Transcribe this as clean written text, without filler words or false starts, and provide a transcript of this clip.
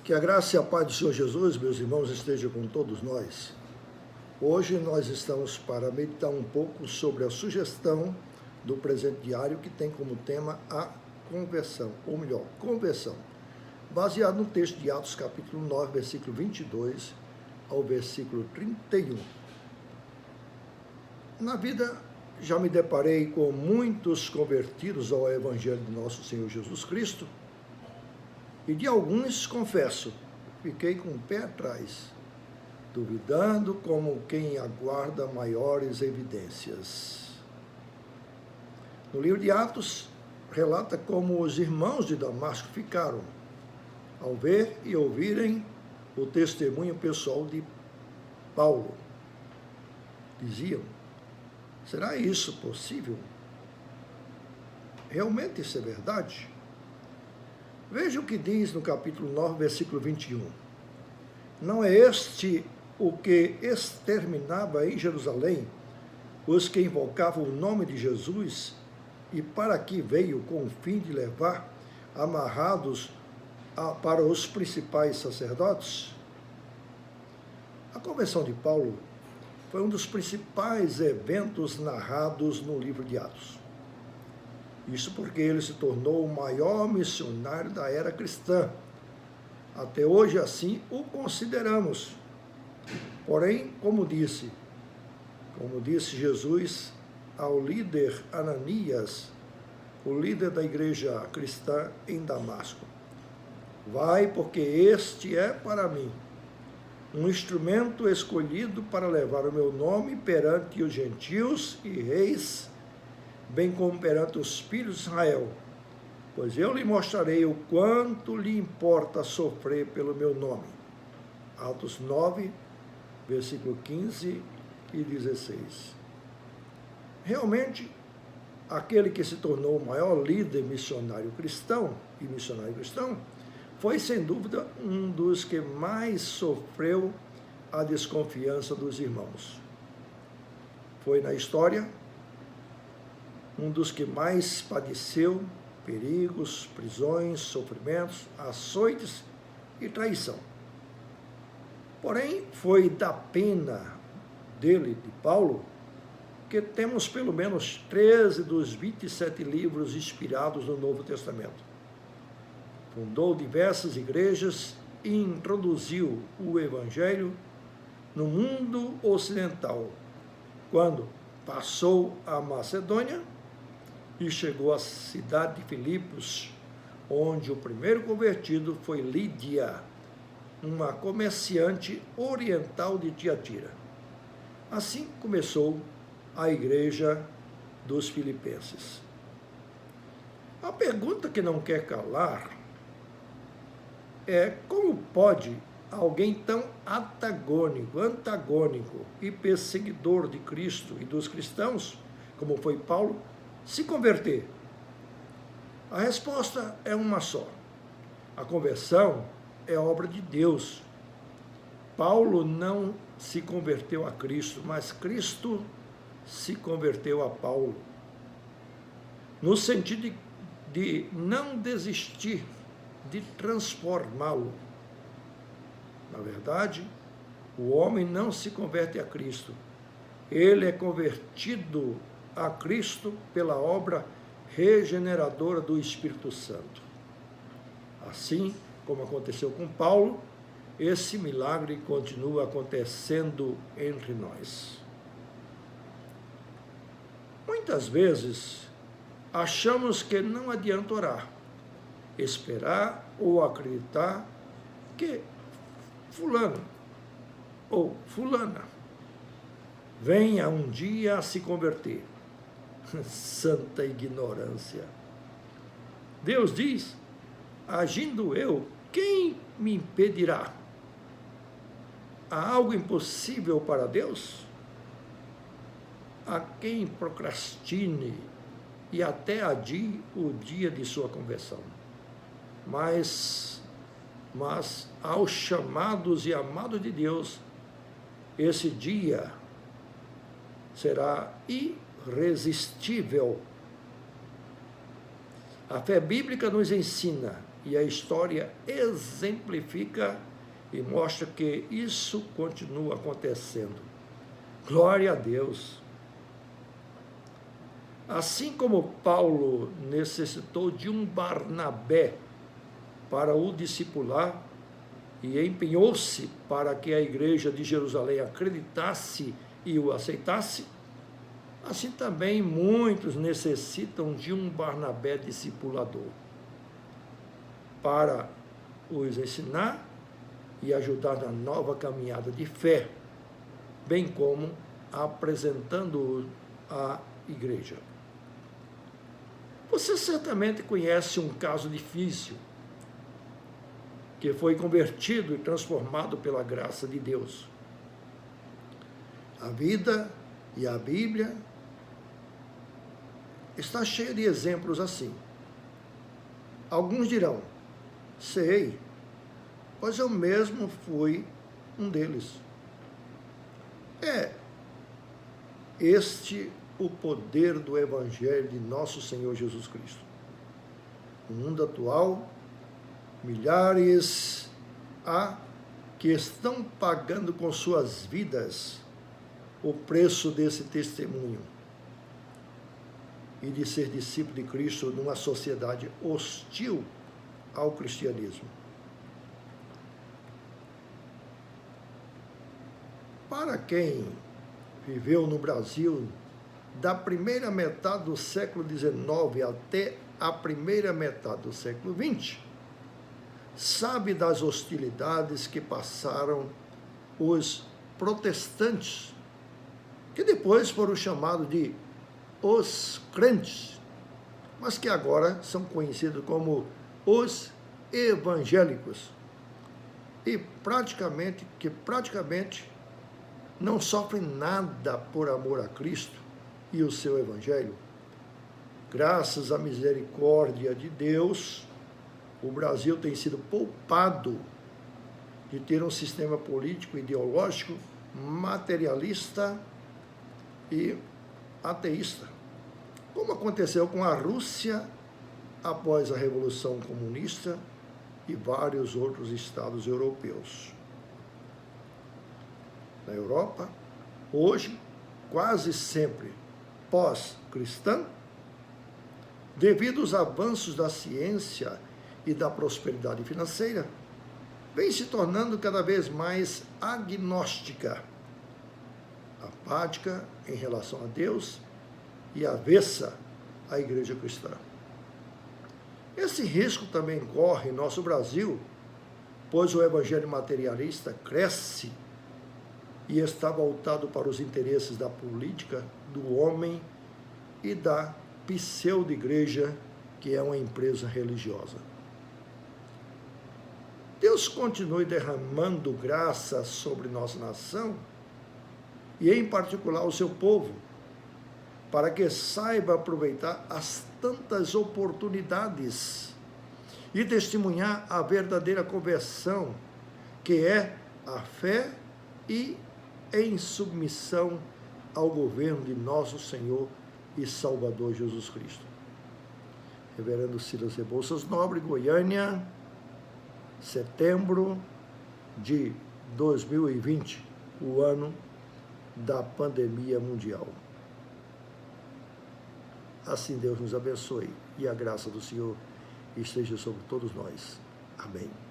Que a graça e a paz do Senhor Jesus, meus irmãos, estejam com todos nós. Hoje nós estamos para meditar um pouco sobre a sugestão do presente diário que tem como tema a conversão, ou melhor, conversão, baseado no texto de Atos capítulo 9, versículo 22 ao versículo 31. Na vida já me deparei com muitos convertidos ao Evangelho de nosso Senhor Jesus Cristo, e de alguns, confesso, fiquei com o pé atrás, duvidando como quem aguarda maiores evidências. No livro de Atos, relata como os irmãos de Damasco ficaram, ao ver e ouvirem o testemunho pessoal de Paulo. Diziam: será isso possível? Realmente isso é verdade? Veja o que diz no capítulo 9, versículo 21. Não é este o que exterminava em Jerusalém os que invocavam o nome de Jesus, e para que veio com o fim de levar amarrados para os principais sacerdotes? A conversão de Paulo foi um dos principais eventos narrados no livro de Atos. Isso porque ele se tornou o maior missionário da era cristã. Até hoje, assim, o consideramos. Porém, como disse Jesus ao líder Ananias, o líder da igreja cristã em Damasco: vai, porque este é para mim um instrumento escolhido para levar o meu nome perante os gentios e reis, bem como perante os filhos de Israel, pois eu lhe mostrarei o quanto lhe importa sofrer pelo meu nome. Atos 9, versículo 15 e 16. Realmente, aquele que se tornou o maior líder missionário cristão foi, sem dúvida, um dos que mais sofreu a desconfiança dos irmãos. Foi na história um dos que mais padeceu perigos, prisões, sofrimentos, açoites e traição. Porém, foi da pena dele, de Paulo, que temos pelo menos 13 dos 27 livros inspirados no Novo Testamento. Fundou diversas igrejas e introduziu o Evangelho no mundo ocidental, quando passou a Macedônia e chegou à cidade de Filipos, onde o primeiro convertido foi Lídia, uma comerciante oriental de Tiatira. Assim começou a igreja dos filipenses. A pergunta que não quer calar é: como pode alguém tão antagônico e perseguidor de Cristo e dos cristãos, como foi Paulo, se converter? A resposta é uma só: a conversão é obra de Deus. Paulo não se converteu a Cristo, mas Cristo se converteu a Paulo, no sentido de não desistir de transformá-lo. Na verdade, o homem não se converte a Cristo, ele é convertido a Cristo pela obra regeneradora do Espírito Santo. Assim como aconteceu com Paulo, esse milagre continua acontecendo entre nós. Muitas vezes achamos que não adianta orar, esperar ou acreditar que fulano ou fulana venha um dia a se converter. Santa ignorância. Deus diz: agindo eu, quem me impedirá? Há algo impossível para Deus? Há quem procrastine e até adie o dia de sua conversão. Mas aos chamados e amados de Deus, esse dia será irresistível. A fé bíblica nos ensina E a história exemplifica e mostra que isso continua acontecendo. Glória a Deus! Assim como Paulo necessitou de um Barnabé para o discipular e empenhou-se para que a igreja de Jerusalém acreditasse e o aceitasse, assim também muitos necessitam de um Barnabé discipulador para os ensinar e ajudar na nova caminhada de fé, bem como apresentando-o à igreja. Você certamente conhece um caso difícil que foi convertido e transformado pela graça de Deus. A vida e a Bíblia está cheia de exemplos assim. Alguns dirão: sei, pois eu mesmo fui um deles. É este o poder do Evangelho de nosso Senhor Jesus Cristo. No mundo atual, milhares há que estão pagando com suas vidas o preço desse testemunho e de ser discípulo de Cristo numa sociedade hostil ao cristianismo. Para quem viveu no Brasil da primeira metade do século XIX até a primeira metade do século XX, sabe das hostilidades que passaram os protestantes, que depois foram chamados de os crentes, mas que agora são conhecidos como os evangélicos, e praticamente não sofrem nada por amor a Cristo e o seu evangelho. Graças à misericórdia de Deus, o Brasil tem sido poupado de ter um sistema político ideológico materialista e ateísta, como aconteceu com a Rússia após a Revolução Comunista e vários outros estados europeus. Na Europa, hoje, quase sempre pós-cristã, devido aos avanços da ciência e da prosperidade financeira, vem se tornando cada vez mais agnóstica, apática em relação a Deus e avessa à igreja cristã. Esse risco também corre em nosso Brasil, pois o evangelho materialista cresce e está voltado para os interesses da política, do homem e da pseudo-igreja, que é uma empresa religiosa. Deus continue derramando graça sobre nossa nação e, em particular, o seu povo, para que saiba aproveitar as tantas oportunidades e testemunhar a verdadeira conversão, que é a fé e em submissão ao governo de nosso Senhor e Salvador Jesus Cristo. Reverendo Silas Rebouças Nobre, Goiânia, setembro de 2020, o ano da pandemia mundial. Assim Deus nos abençoe e a graça do Senhor esteja sobre todos nós. Amém.